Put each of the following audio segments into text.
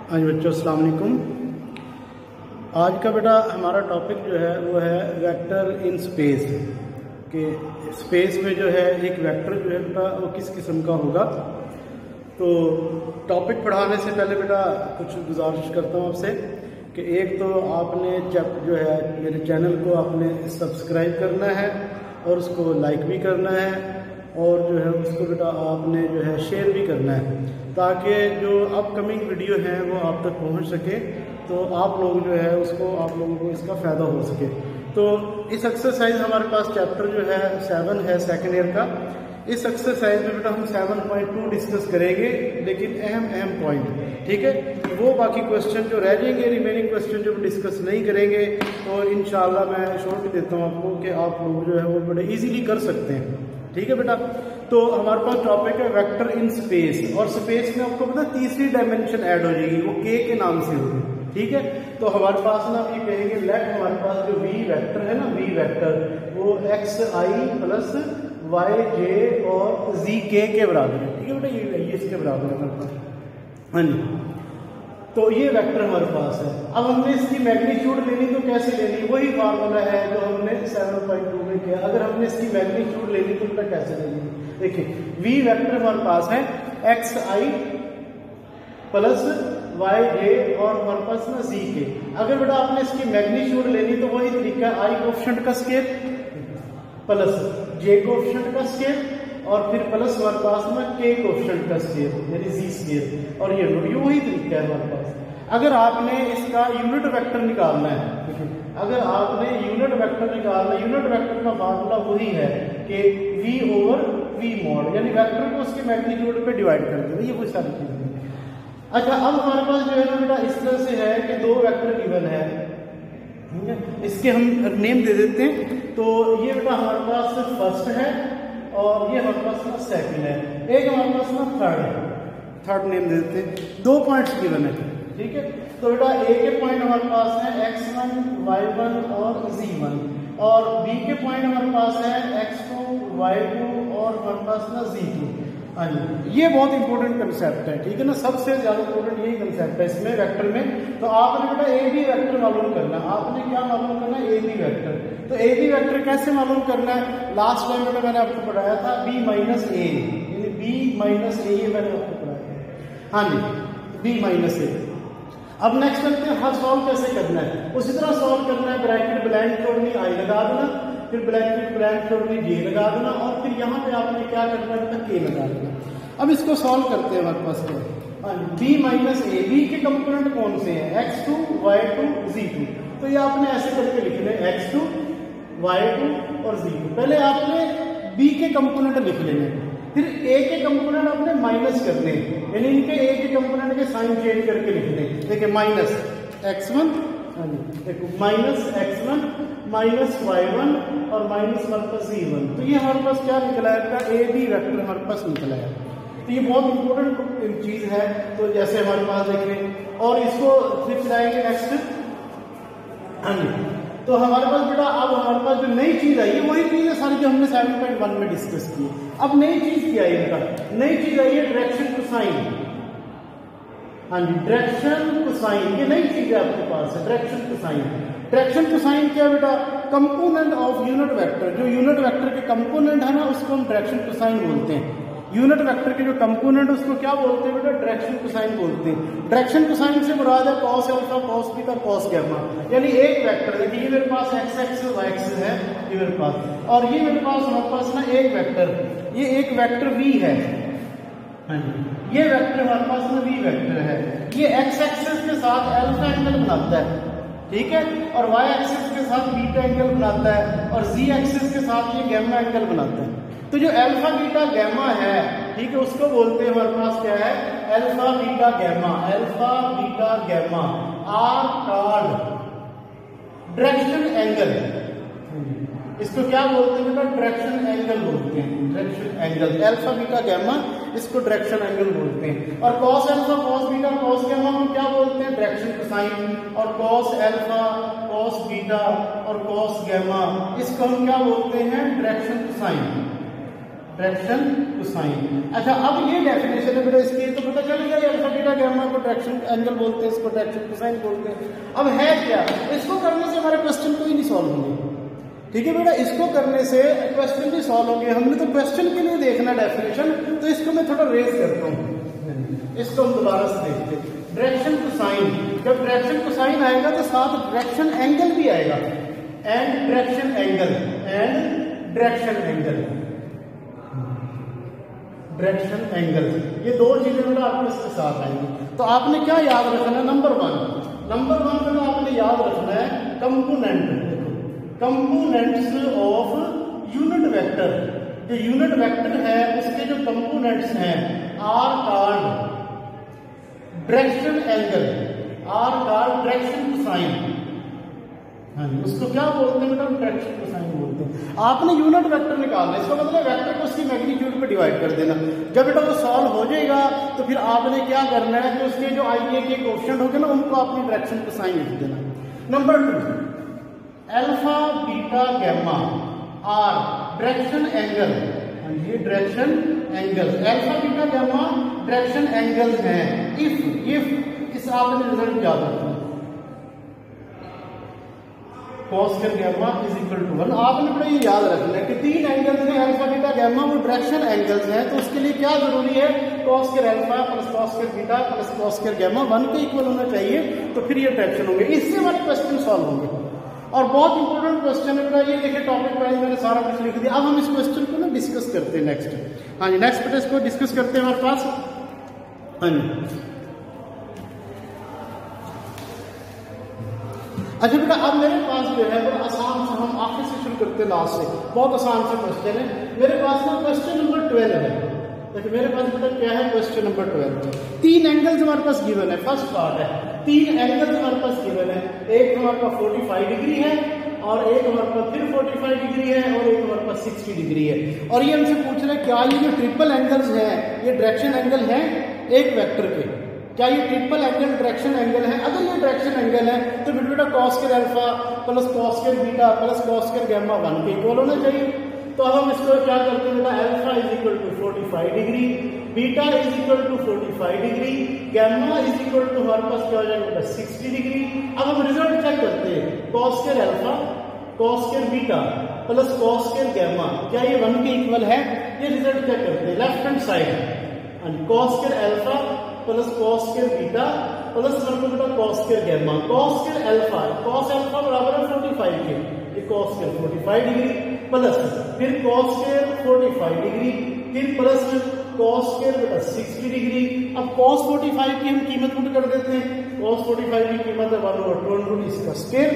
हाँ जी बच्चों, अस्सलाम वालेकुम। आज का बेटा हमारा टॉपिक जो है वो है वेक्टर इन स्पेस के। स्पेस में जो है एक वेक्टर जो है बेटा वो किस किस्म का होगा। तो टॉपिक पढ़ाने से पहले बेटा कुछ गुजारिश करता हूँ आपसे कि एक तो आपने जो है मेरे चैनल को आपने सब्सक्राइब करना है और उसको लाइक भी करना है और जो है उसको बेटा आपने जो है शेयर भी करना है ताकि जो अपकमिंग वीडियो है वो आप तक पहुंच सके, तो आप लोग जो है उसको आप लोगों को इसका फ़ायदा हो सके। तो इस एक्सरसाइज हमारे पास चैप्टर जो है 7 है सेकेंड ईयर का। इस एक्सरसाइज में बेटा हम 7.2 डिस्कस करेंगे, लेकिन अहम पॉइंट, ठीक है। वो बाकी क्वेश्चन जो रह जाएंगे, रिमेनिंग क्वेश्चन जो डिस्कस नहीं करेंगे, तो इंशाल्लाह मैं श्योरिटी देता हूँ आपको कि आप लोग जो है वो बड़े इजीली कर सकते हैं, ठीक है बेटा। तो हमारे पास टॉपिक है वेक्टर इन स्पेस, और स्पेस में आपको पता तीसरी डायमेंशन ऐड हो जाएगी, वो के नाम से होगी, ठीक है। तो हमारे पास ना ये कहेंगे लेट हमारे पास जो वी वेक्टर है ना, वी वेक्टर वो एक्स आई प्लस वाई जे और जी के बराबर है, ठीक है बेटा। ये इसके बराबर है हमारे पास, हाँ जी। तो ये वेक्टर हमारे पास है। अब हमने इसकी मैग्नीट्यूड लेनी, तो कैसे लेनी, वही फार्मूला है जो हमने 7.2 में किया। अगर हमने इसकी मैग्नीट्यूड लेनी तो बेटा कैसे लेनी, देखिए वी वेक्टर हमारे पास है एक्स आई प्लस वाई जे और हमारे पास ना जी के। अगर बेटा आपने इसकी मैग्नीट्यूड लेनी तो वही तरीका, आई कोएफिशिएंट का स्केल प्लस जे कोएफिशिएंट का स्केल और फिर प्लस हमारे पास में के कोएफिशिएंट का स्केल यानी जी स्केल, और ये वही तरीका है हमारे पास। अगर आपने इसका यूनिट वेक्टर निकालना है, अगर आपने यूनिट वेक्टर निकालना है, यूनिट वेक्टर का फार्मूला वही है कि v ओवर v मॉड, यानी वेक्टर को उसके मैग्नीट्यूड पे डिवाइड कर देना, ये कोई सारी चीज नहीं। अच्छा, अब हमारे पास जो है ना बेटा इस तरह से है कि दो वेक्टर गिवन है, ठीक है। इसके हम नेम दे देते हैं। तो ये बेटा हमारे पास फर्स्ट है और ये हमारे पास ना सेकंड है, एक हमारे पास ना थर्ड नेम दे देते हैं। दो पॉइंट्स गिवन है, ठीक है। तो बेटा ए के पॉइंट हमारे पास है x1, y1 और z1, और बी के पॉइंट हमारे पास है x2, y2 और हमारे पास ना z2। हाँ जी, ये बहुत इंपॉर्टेंट कंसेप्ट है, ठीक है ना। सबसे ज्यादा इंपॉर्टेंट यही कंसेप्ट है इसमें वेक्टर में। तो आपने बेटा ए बी वेक्टर मालूम करना, आपने क्या मालूम करना, ए बी वेक्टर। तो ए बी वेक्टर कैसे मालूम करना है, लास्ट टाइम बेटा मैंने आपको पढ़ाया था बी माइनस ए, यानी बी माइनस ए, ये मैंने आपको पढ़ाया, हाँ जी, बी माइनस ए। अब नेक्स्ट करते हैं, हर सॉल्व कैसे करना है, उसी तरह सॉल्व करना है। ब्रैकेट ब्लैंक छोड़नी आई लगा देना, फिर ब्रैकेट ब्लैंक छोड़नी जे लगा देना, और फिर यहाँ पे आपने क्या करना है, के लगा देना। अब इसको सॉल्व करते हैं हमारे पास क्या, बी माइनस ए, बी के कंपोनेंट कौन से हैं, x2, y2, z2। तो ये आपने ऐसे करके लिखने x2, y2 और z2। पहले आपने बी के कंपोनेंट लिख लेने, फिर ए के कंपोनेंट आपने माइनस करने, यानी इनके ए के कंपोनेंट के साइन चेंज करके लिखने। देखिए माइनस x1, देखो माइनस x1 माइनस y1 और माइनस हमारे पास z1। तो ये हमारे पास क्या निकला है, ए बी वेक्टर हमारे पास निकला है। तो ये बहुत इंपॉर्टेंट चीज है। तो जैसे हमारे पास देखें, और इसको फिर चलाएंगे नेक्स्ट, हाँ जी। तो हमारे पास बेटा अब हमारे पास जो नई चीज आई है वही चीज है सारी जो हमने 7.1 में डिस्कस की। अब नई चीज क्या है बेटा, नई चीज आई है डायरेक्शन कोसाइन, हाँ जी, डायरेक्शन कोसाइन, ये नई चीज है आपके पास है, डायरेक्शन कोसाइन। डायरेक्शन कोसाइन क्या बेटा, कंपोनेंट ऑफ यूनिट वेक्टर, जो यूनिट वेक्टर के कंपोनेंट है ना उसको हम डायरेक्शन कोसाइन बोलते हैं। यूनिट वेक्टर के जो कंपोनेंट उसको क्या बोलते हैं बेटा, डायरेक्शन कोसाइन बोलते हैं। डायरेक्शन कोसाइन से मुराद है cos alpha, cos beta, cos gamma, यानी एक वेक्टर, देखिए ये मेरे पास एक्स एक्स वाई एक्स है ये मेरे पास, और ये मेरे पास हमारे पास ना एक वेक्टर, ये एक वेक्टर v है, हाँ जी, ये वेक्टर हमारे पास ना v वेक्टर है। ये एक्स एक्सिस के साथ अल्फा एंगल बनाता है, ठीक है, और वाई एक्सिस के साथ बीटा एंगल बनाता है, और जी एक्सिस के साथ ये गैमा एंगल बनाता है। तो जो अल्फा बीटा गैमा है, ठीक है, उसको बोलते हैं हमारे पास क्या है, alpha beta gamma, alpha beta gamma are called direction angle. इसको क्या बोलते हैं बेटा, डायरेक्शन एंगल बोलते हैं, direction angle, alpha beta gamma इसको डायरेक्शन एंगल बोलते हैं। और cos alpha, cos beta, cos gamma को क्या बोलते हैं, डायरेक्शन कोसाइन, और कॉस अल्फा, कॉस बीटा और कॉस गैमा इसको हम क्या बोलते हैं, डायरेक्शन कोसाइन। Direction cosine. अच्छा, अब ये डेफिनेशन है बेटा इसकी, तो पता चल गया अल्फा बीटा गामा को डायरेक्शन एंगल बोलते हैं, इसको डायरेक्शन कोसाइन बोलते हैं। अब है क्या, इसको करने से हमारे क्वेश्चन कोई नहीं सॉल्व होंगे। ठीक है बेटा, इसको करने से क्वेश्चन भी सॉल्व होंगे। हमने तो क्वेश्चन के लिए देखना डेफिनेशन, तो इसको मैं थोड़ा रेज करता हूँ, इसको हम दोबारा से देखते हैं। डायरेक्शन कोसाइन, जब डायरेक्शन कोसाइन आएगा तो साथ डायरेक्शन एंगल भी आएगा, and direction angle, and direction angle, direction angle, ये दो चीजें बेटा आपको इसके साथ आएंगी। तो आपने क्या याद रखना है, नंबर वन बेटा आपने याद रखना है component, components of unit vector. जो यूनिट वेक्टर है उसके जो कंपोनेंट्स हैं are called direction angle, are called direction cosine. हाँ जी, उसको क्या बोलते हैं बेटा, डायरेक्शन कोसाइन बोलते हैं। आपने यूनिट वेक्टर निकालना है, इसका मतलब वेक्टर को उसकी मैग्नीट्यूड पे डिवाइड कर देना। जब बेटा वो सॉल्व हो जाएगा तो फिर आपने क्या करना है कि उसके जो आईए के कोएफिशिएंट होंगे ना उनको अपनी डायरेक्शन कोसाइन लिख देना। Number 2, alpha beta gamma are direction angle, ये direction angle, alpha beta gamma direction angles हैं। इफ इस आपने रिजल्ट याद रखना, cos square gamma is equal to 1। आपने बड़ा ये याद रखना है कि तीन एंगल्स हैं अल्फा बीटा गामा, वो डायरेक्शन एंगल्स हैं, तो उसके लिए क्या जरूरी है, cos square alpha plus cos square beta plus cos square gamma 1 के इक्वल होना चाहिए, तो फिर ये डायरेक्शन होंगे। इससे हमारे क्वेश्चन सॉल्व होंगे। और बहुत इंपॉर्टेंट क्वेश्चन है, ये देखिए टॉपिक वाइज मैंने सारा कुछ लिख दिया। अब हम इस क्वेश्चन को ना डिस्कस करते हैं नेक्स्ट। हाँ जी, नेक्स्ट बेटा इसको डिस्कस करते हैं हमारे पास। हाँ जी, अच्छा बेटा अब मेरे पास जो है बड़ा आसान से, हम आखिर से शुरू करते हैं लास्ट से, बहुत आसान से क्वेश्चन है मेरे पास ना। क्वेश्चन नंबर 12 है, देखिए मेरे पास बेटा क्या है, क्वेश्चन नंबर 12। तीन एंगल्स हमारे पास गिवन है, फर्स्ट पार्ट है, तीन एंगल्स हमारे पास गिवन है। एक हमारे पास 45 डिग्री है, और एक हमारे पास फिर 45 डिग्री है, और एक हमारे पास 60 डिग्री है। और ये हमसे पूछ रहे हैं क्या ये जो ट्रिपल एंगल्स हैं ये डायरेक्शन एंगल हैं एक वेक्टर के, क्या ये ट्रिपल एंगल डायरेक्शन एंगल है? अगर ये डायरेक्शन एंगल है तो फिर बेटा cos square alpha plus cos square beta plus cos square gamma 1 के इक्वल होना चाहिए। तो अब हम इसको क्या करते हैं बेटा, alpha is equal to 45 degree, beta is equal to 45 degree, gamma is equal to हमारे पास क्या हो जाएगा बेटा 60 डिग्री। अब हम रिजल्ट चेक करते हैं, cos square alpha cos square beta plus cos square gamma क्या ये 1 के इक्वल है? ये रिजल्ट चेक करते हैं। Left hand side cos square alpha plus cos square beta plus बेटा cos square gamma, cos square alpha, cos alpha बराबर है 45 के, ये cos स्क्वायर 45 डिग्री प्लस फिर cos स्क्वायर 45 डिग्री, फिर प्लस cos स्क्वायर बेटा 60 डिग्री। अब cos 45 की हम कीमत पुट कर देते हैं, cos 45 की कीमत है 1/2 इसका स्क्वायर,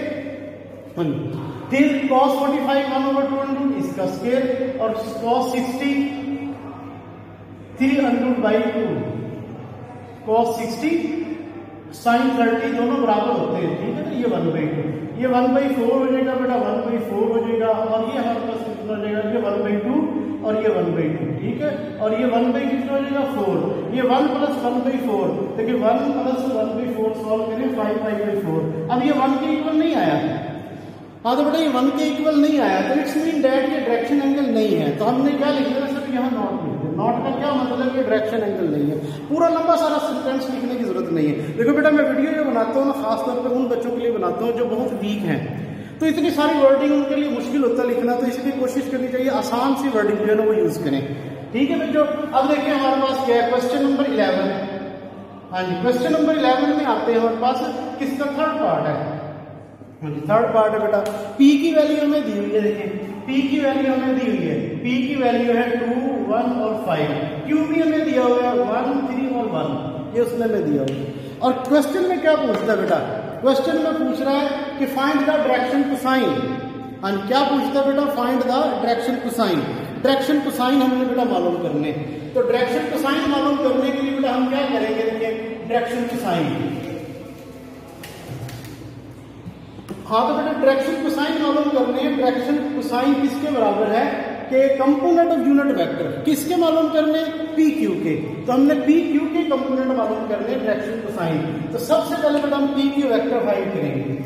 फिर cos 45 1/2 इसका स्क्वायर, और cos 60 3√2 cos 60 sin 30 दोनों बराबर होते हैं, ठीक है ना। ये 1/2, ये 1/4 हो जाएगा बेटा, 1/4 हो जाएगा, और ये हमारे पास कितना हो जाएगा, ये 1/2 और ये 1/2, ठीक है। और ये 1/2 कितना हो जाएगा 4, ये 1 प्लस 1/4, देखिए 1 प्लस 1/4 सॉल्व करें 5/4। अब ये 1 के इक्वल नहीं आया, हाँ तो बेटा ये 1 के इक्वल नहीं आया, तो इट्स मीन दैट ये डायरेक्शन एंगल नहीं है। तो हमने क्या लिख दिया, सिर्फ यहाँ नॉट लिख दिया। नॉट का क्या मतलब, ये डायरेक्शन एंगल नहीं है। पूरा लंबा सारा सेंटेंस लिखने की जरूरत नहीं है। देखो बेटा मैं वीडियो जो बनाता हूँ ना खासतौर पर उन बच्चों के लिए बनाता हूँ जो बहुत वीक हैं, तो इतनी सारी वर्डिंग उनके लिए मुश्किल होता है लिखना, तो इसलिए कोशिश करनी चाहिए आसान सी वर्डिंग जो है ना वो यूज करें, ठीक है बच्चों। अब देखिए हमारे पास क्या है, क्वेश्चन नंबर 11। हाँ जी, क्वेश्चन नंबर 11 में आते हैं हमारे पास, किसका थर्ड पार्ट है, हाँ जी थर्ड पार्ट है बेटा। P की वैल्यू हमें दी हुई है, देखिए P की वैल्यू हमें दी हुई है, P की वैल्यू है 2, 1 और 5, Q भी हमें दिया हुआ है 1, 3 और 1, ये उसने हमें दिया हुआ है। और क्वेश्चन में क्या पूछता है बेटा, क्वेश्चन में पूछ रहा है कि फाइंड द डायरेक्शन कोसाइन। हाँ क्या पूछता है बेटा, find the direction cosine. Direction cosine हमने बेटा मालूम करने, तो डायरेक्शन कोसाइन मालूम करने के लिए बेटा हम क्या करेंगे, देखिए डायरेक्शन कोसाइन। हाँ तो बेटा डायरेक्शन कोसाइन मालूम करने हैं। डायरेक्शन कोसाइन किसके बराबर है कि कंपोनेंट ऑफ यूनिट वेक्टर, किसके मालूम करने, पी क्यू के। तो हमने पी क्यू के कंपोनेंट मालूम करने डायरेक्शन कोसाइन। तो सबसे पहले बेटा हम पी क्यू वेक्टर फाइंड करेंगे।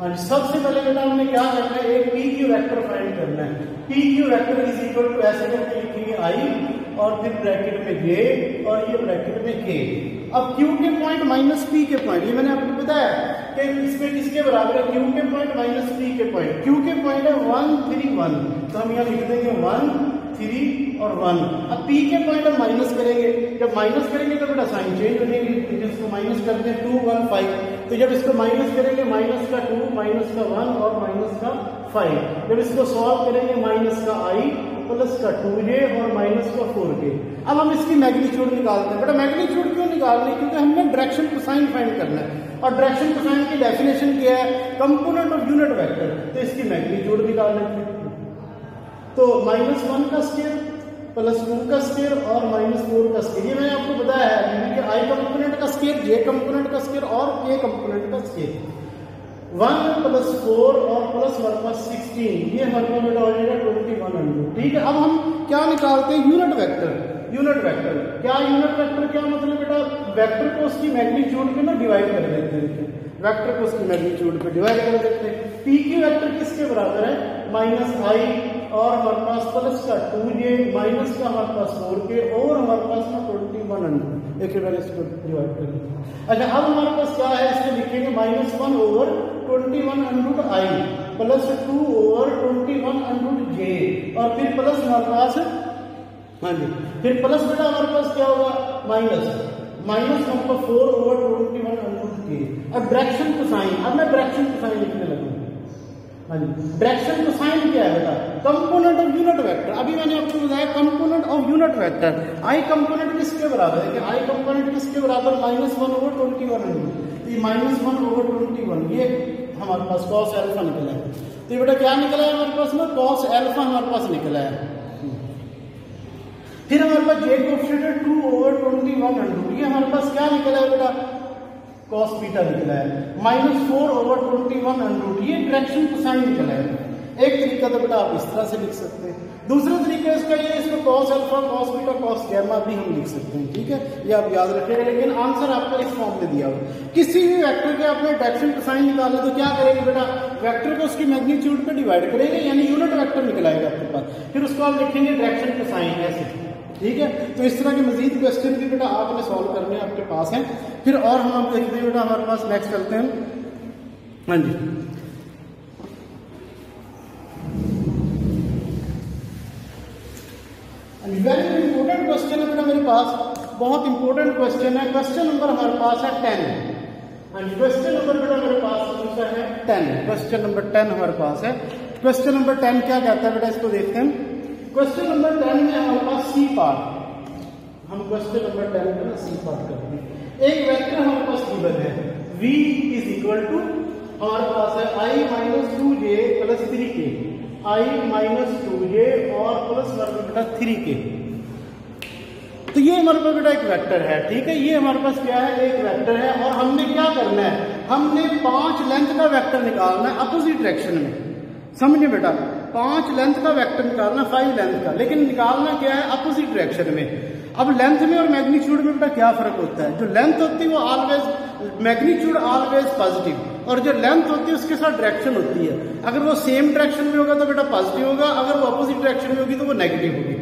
हाँ, सबसे पहले बेटा हमने क्या करना है, एक पी क्यू वेक्टर फाइंड करना है। P Q vector is equal to ऐसे करके लिखेंगे आई और फिर ब्रैकेट में जे और ये ब्रैकेट में के। अब क्यू के पॉइंट माइनस पी के पॉइंट, ये मैंने आपको बताया कि इसमें किसके बराबर है, क्यू के पॉइंट माइनस पी के पॉइंट। क्यू के पॉइंट है 1 3 1, तो हम यहाँ लिख देंगे 1 3 और 1। अब पी के पॉइंट हम माइनस करेंगे, जब माइनस करेंगे तो बेटा साइन चेंज हो जाएगी, जिसको माइनस करते हैं 2 1 5, तो जब इसको माइनस करेंगे माइनस का 2 माइनस का 1 और माइनस का 5, जब इसको सॉल्व करेंगे माइनस का आई प्लस का 2j और माइनस का 4k। अब हम इसकी मैग्नीट्यूड निकालते हैं। बेटा मैग्नीट्यूड क्यों निकालनी, क्योंकि हमने डायरेक्शन कोसाइन फाइंड करना है, और डायरेक्शन कोसाइन की डेफिनेशन क्या है, कंपोनेंट ऑफ यूनिट वेक्टर। तो इसकी मैग्नीट्यूड निकाल लेते हैं। तो -1 का स्क्वायर प्लस 2 का स्क्वायर और -4 का स्क्वायर, ये मैंने आपको बताया है कि आई कंपोनेंट का स्क्वायर, जे कंपोनेंट का स्क्वायर और के कंपोनेंट का स्क्वायर। 1 प्लस 4 और प्लस हमारे पास 16, ये हमारे पास बेटा हो जाएगा 21। ठीक है, अब हम क्या निकालते हैं, यूनिट वेक्टर। यूनिट वेक्टर क्या, यूनिट वेक्टर क्या मतलब बेटा, वेक्टर को उसकी मैग्नीट्यूड पे ना डिवाइड कर देते हैं, वेक्टर को उसकी मैग्नीट्यूड पे डिवाइड कर देते हैं। पी क्यू वेक्टर किसके बराबर है, माइनस आई और हमारे पास प्लस का 2j माइनस का हमारे पास 4k और हमारे पास ना 21। एक बार इसको डिवाइड कर लीजिए। अच्छा, अब हमारे पास क्या है, इसको लिखेंगे -1 over 21 √i plus 2 over 21 √j और फिर प्लस हमारे पास, हाँ जी, फिर प्लस बेटा हमारे पास क्या होगा, माइनस 4 ओवर 21 √k। अब डायरेक्शन कोसाइन, अब मैं डायरेक्शन कोसाइन लिखने लगूंगा। हाँ जी, डायरेक्शन कोसाइन क्या है बेटा, कंपोनेंट ऑफ यूनिट वेक्टर। अभी मैंने आपको बताया component of unit vector. I component किसके बराबर है, कि आई कंपोनेंट किसके बराबर, -1 ओवर 21। ये -1 ओवर 21 ये हमारे पास cos अल्फा निकला है। तो ये बेटा क्या निकला है हमारे पास ना, cos अल्फा हमारे पास निकला है। फिर हमारे पास जे कोएफिशिएंट है 2 ओवर 21, ये हमारे पास क्या निकला है बेटा, cos बीटा निकला है। -4 ओवर 21, ये डायरेक्शन कोसाइन निकला है। एक तरीका तो बेटा आप इस तरह से लिख सकते हैं, दूसरा तरीका इसका ये, इसको cos alpha cos beta cos gamma भी हम लिख सकते हैं। ठीक है, ये आप याद रखिएगा, लेकिन आंसर आपका इस फॉर्म में दिया हुआ। किसी भी वेक्टर के आपने डायरेक्शन कोसाइन निकालना तो क्या करेंगे बेटा, वेक्टर को उसकी मैग्नीट्यूड पे डिवाइड करेंगे, यानी यूनिट वेक्टर निकल आएगा आपके पास, फिर उसको आप लिखेंगे डायरेक्शन कोसाइन ऐसे। ठीक है, तो इस तरह के मजीद क्वेश्चन भी बेटा आपने सॉल्व करने आपके पास हैं। फिर और हम देखते हैं बेटा, हमारे पास नेक्स्ट चलते हैं। हाँ जी, वेरी इंपॉर्टेंट क्वेश्चन है बेटा मेरे पास, बहुत इंपॉर्टेंट क्वेश्चन है। क्वेश्चन नंबर हमारे पास है 10। हाँ जी, क्वेश्चन नंबर बेटा मेरे पास कौन है, 10। क्वेश्चन नंबर 10 हमारे पास है। क्वेश्चन नंबर 10 क्या कहता है बेटा, इसको देखते हैं। क्वेश्चन नंबर 10 में हमारे पास सी पार्ट, हम क्वेश्चन नंबर 10 में ना सी पार्ट करते हैं। एक वेक्टर हमारे पास गिवन है, v इज इक्वल टू हमारे पास है i minus 2j plus 3k, i minus 2j और प्लस बेटा 3k। तो ये हमारे पास बेटा एक वेक्टर है। ठीक है, ये हमारे पास क्या है, एक वेक्टर है, और हमने क्या करना है, हमने 5 लेंथ का वेक्टर निकालना है अपोजिट डायरेक्शन में। समझिए बेटा, 5 लेंथ का वेक्टर निकालना, 5 लेंथ का, लेकिन निकालना क्या है, अपोजिट डायरेक्शन में। अब लेंथ में और मैग्नीट्यूड में बेटा क्या फर्क होता है, जो लेंथ होती है वो ऑलवेज, मैग्नीट्यूड ऑलवेज पॉजिटिव, और जो लेंथ होती है उसके साथ डायरेक्शन होती है। अगर वो सेम डायरेक्शन में होगा तो बेटा पॉजिटिव होगा, अगर वो अपोजिट डायरेक्शन में होगी तो वो नेगेटिव होगी।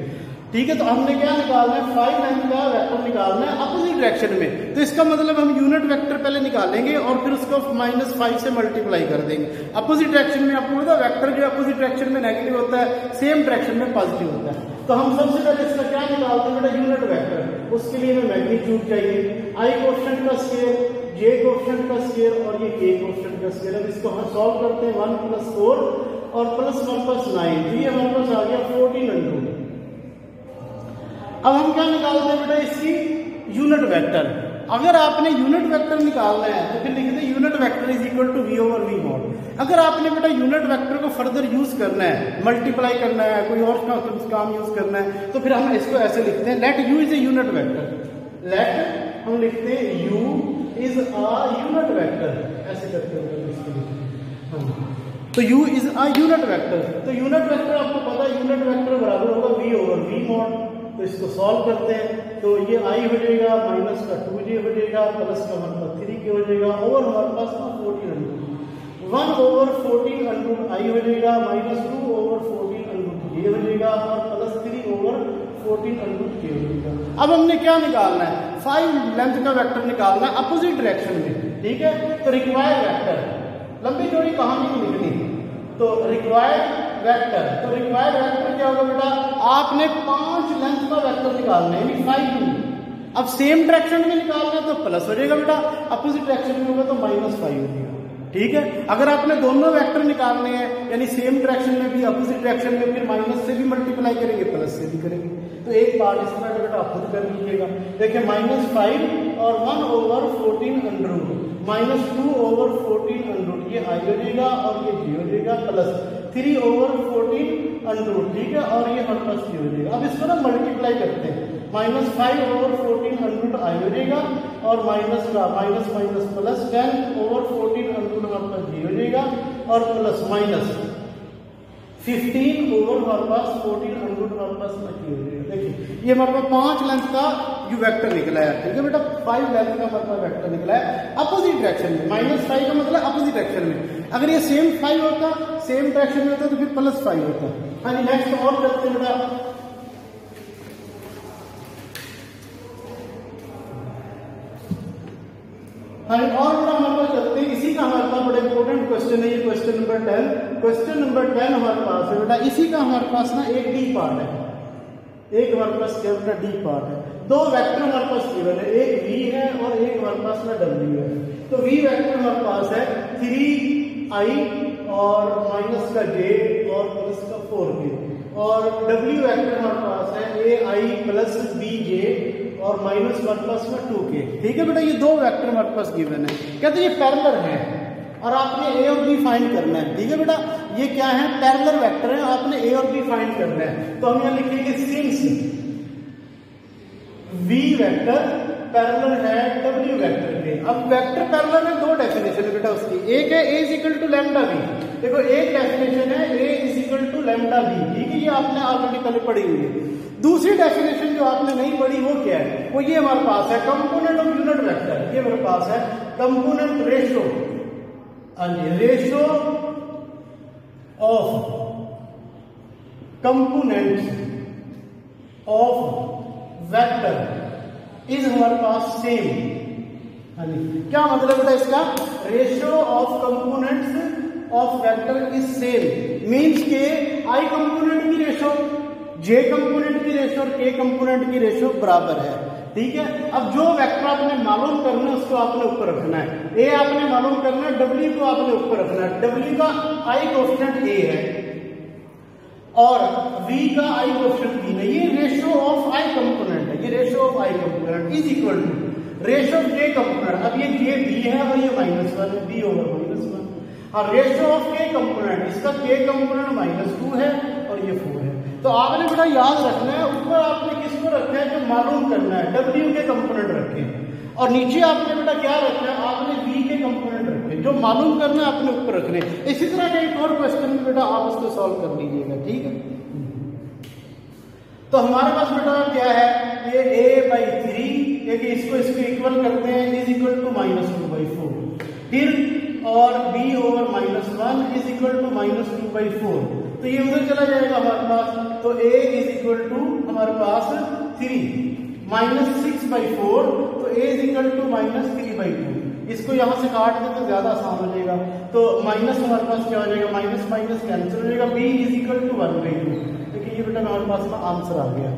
ठीक है, तो हमने क्या निकालना है, 5 लेंथ का वेक्टर निकालना है अपोजिट डायरेक्शन में। तो इसका मतलब हम यूनिट वेक्टर पहले निकालेंगे और फिर उसको -5 से मल्टीप्लाई कर देंगे। अपोजिट डायरेक्शन में आपको पता, वेक्टर जो अपोजिट डायरेक्शन में नेगेटिव होता है, सेम डायरेक्शन में पॉजिटिव होता है। तो हम सबसे पहले इसका क्या निकालते हैं बेटा, यूनिट वेक्टर। उसके लिए हमें मैग्नीट्यूड चाहिए, आई कोएफिशिएंट का स्क्वायर, जे कोएफिशिएंट का स्क्वायर और ये के कोएफिशिएंट का स्क्वायर। अब इसको हम सॉल्व करते हैं, 1 + 4 और प्लस 1 + 9, तो ये हमारे पास आ गया 1400। अब हम क्या निकालते हैं बेटा, इसकी यूनिट वेक्टर। अगर आपने यूनिट वेक्टर निकालना है तो फिर लिख दे unit vector is equal to v/v mod. अगर आपने बेटा यूनिट वेक्टर को फर्दर यूज करना है, मल्टीप्लाई करना है, कोई और काम यूज करना है, तो फिर हम इसको ऐसे लिखते हैं, let u is a unit vector. Let हम लिखते हैं u is a unit vector, ऐसे करते हैं इसके लिए। तो u is a unit vector. तो यूनिट वेक्टर आपको पता है, यूनिट वेक्टर बराबर होगा v/v मॉड। तो इसको सॉल्व करते हैं, तो ये i हो जाएगा, माइनस का 2j हो जाएगा, प्लस का 3k हो जाएगा, और हमारे पास ना 1400। 1/14 हो जाएगा, -2/14 ये हो जाएगा और +3/14 के हो जाएगा। अब हमने क्या निकालना है, 5 लेंथ का वेक्टर निकालना है अपोजिट डायरेक्शन में, ठीक है। तो रिक्वायर्ड वेक्टर, लंबी चौड़ी कहानी नहीं लिखनी, तो रिक्वायर्ड वेक्टर, तो रिक्वायर्ड वेक्टर क्या होगा बेटा, आपने 5 लेंथ का वेक्टर निकालना है, यानी 5। अब सेम डायरेक्शन में निकालना है तो प्लस हो जाएगा बेटा, अपोजिट डायरेक्शन में होगा तो -5 हो जाएगा, ठीक है। अगर आपने दोनों वेक्टर निकालने हैं यानी सेम डायरेक्शन में भी अपोजिट डायरेक्शन में, फिर माइनस से भी मल्टीप्लाई करेंगे, प्लस से भी करेंगे। तो एक पार्ट इस तरह बेटा खुद कर लीजिएगा। देखिए -5 और 1/14 -2/14 ये आई हो जाएगा और ये जी हो जाएगा, प्लस 3/14, ठीक है, और ये हमारे पास ये हो जाएगा। अब इसको ना मल्टीप्लाई करते हैं, -5/14 आई हो जाएगा और माइनस का माइनस माइनस प्लस 10/14 हमारे पास जी हो जाएगा और प्लस माइनस 15/14 हमारे पास की हो जाएगा। देखिए ये हमारे पास 5 लेंथ का जो वेक्टर निकला है, ठीक है बेटा, 5 लेंथ का हमारे पास वेक्टर निकला है अपोजिट डायरेक्शन में। -5 का मतलब अपोजिट डायरेक्शन में, अगर ये सेम 5 होता, सेम डायरेक्शन में होता तो फिर +5 होता। हाँ जी, नेक्स्ट और करते हैं बेटा। हाँ और बड़ा हमारे पास चलते हैं, इसी का हमारे पास बड़ा इंपॉर्टेंट क्वेश्चन है ये, क्वेश्चन नंबर 10। क्वेश्चन नंबर 10 हमारे पास है बेटा, इसी का हमारे पास ना एक डी पार्ट है, एक हमारे पास क्या बेटा डी पार्ट है। 2 वेक्टर हमारे पास गिवन है, एक v है और एक हमारे पास ना w है। तो v वेक्टर हमारे पास है 3i और माइनस का j और प्लस का 4k, और w वेक्टर हमारे पास है ai प्लस bj और माइनस 1 प्लस में 2k, ठीक है बेटा। ये 2 वेक्टर हमारे पास गिवन है, कहते ये पैरेलल है और आपने a और b फाइंड करना है, ठीक है बेटा। ये क्या है, पैरेलल वेक्टर है, आपने a और b फाइंड करना है। तो हम यहाँ लिखेंगे सिंस v वेक्टर पैरेलल है w वेक्टर के। अब वेक्टर पैरेलल है, 2 डेफिनेशन है बेटा उसकी, एक है a = λv। देखो एक डेफिनेशन है a = λv, ठीक है, ये आपने ऑलरेडी पहले पढ़ी हुई है। दूसरी डेफिनेशन जो आपने नहीं पढ़ी वो क्या है, वो ये हमारे पास है कंपोनेंट ऑफ यूनिट वेक्टर। ये हमारे पास है component ratio, ratio of components of vector is हमारे पास सेम। क्या मतलब बेटा इसका, ratio of components of vector is same means के आई कंपोनेंट की रेशो, जे कंपोनेंट की रेशो और के कंपोनेंट की रेशो बराबर है, ठीक है। अब जो वेक्टर आपने मालूम करना है उसको आपने ऊपर रखना है, ए आपने मालूम करना है, डब्ल्यू को आपने ऊपर रखना है। डब्ल्यू का आई कोफिशिएंट ए है और v का आई कोफिशिएंट b है। ये रेशो ऑफ आई कंपोनेंट है, ये ratio of I component is equal to ratio of J component. अब ये जे b है और ये -1 है, b/-1। और रेशो ऑफ के कंपोनेंट, इसका के कंपोनेंट -2 है और ये 4 है। तो आपने बेटा याद रखना है, ऊपर आपने किसको रखना है, जो मालूम करना है W के कंपोनेंट रखे, और नीचे आपने बेटा क्या रखना है, आपने V के कंपोनेंट रखे, जो मालूम करना है आपने ऊपर रखने। इसी तरह का एक और क्वेश्चन में बेटा आप उसको सॉल्व कर लीजिएगा, ठीक है। तो हमारे पास बेटा क्या है, ये a/3, देखिए इसको इक्वल करते हैं, इज इक्वल टू -2/4, फिर और b/-1 इज इक्वल टू -2/4। तो ये उधर चला जाएगा हमारे पास, तो a इज इक्वल टू हमारे पास 3 -6/4, तो a इज इक्वल टू -3/2। इसको यहां से काट दे तो ज्यादा आसान हो जाएगा, तो माइनस हमारे पास क्या हो जाएगा, माइनस माइनस कैंसिल हो जाएगा, b इज इक्वल टू 1/2। देखिए ये बेटा हमारे पास में आंसर आ गया,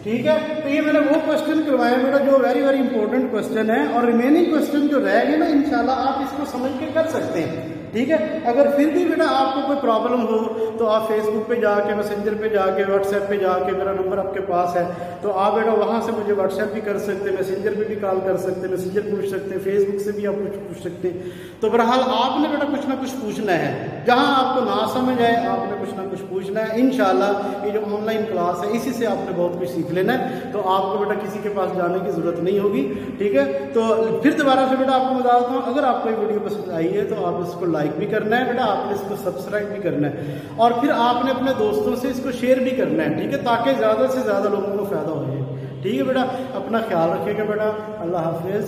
ठीक है। तो ये मैंने वो क्वेश्चन करवाया बेटा जो वेरी वेरी इंपॉर्टेंट क्वेश्चन है, और रिमेनिंग क्वेश्चन जो रह गए ना इंशाल्लाह आप इसको समझ के कर सकते हैं, ठीक है। अगर फिर भी बेटा आपको कोई प्रॉब्लम हो तो आप फेसबुक पे जाके, मैसेंजर पे जाके, व्हाट्सएप पे जाके, मेरा नंबर आपके पास है तो आप बेटा वहां से मुझे व्हाट्सएप भी कर सकते हैं, मैसेंजर पे भी कॉल कर सकते हैं, मैसेंजर पूछ सकते हैं, फेसबुक से भी आप कुछ पूछ सकते हैं। तो बहरहाल आपने बेटा कुछ ना कुछ पूछना है, जहां आपको ना समझ आए आपने कुछ ना कुछ पूछना है। इंशाल्लाह ये जो ऑनलाइन क्लास है इसी से आपने बहुत कुछ सीख लेना है, तो आपको बेटा किसी के पास जाने की जरूरत नहीं होगी, ठीक है। तो फिर दोबारा से बेटा आपको बता देता हूँ, अगर आपको ये वीडियो पसंद आई है तो आप इसको लाइक भी करना है बेटा, आपने इसको सब्सक्राइब भी करना है, और फिर आपने अपने दोस्तों से इसको शेयर भी करना है, ठीक है, ताकि ज़्यादा से ज़्यादा लोगों को फायदा हो जाए, ठीक है बेटा। अपना ख्याल रखिएगा बेटा, अल्लाह हाफिज़।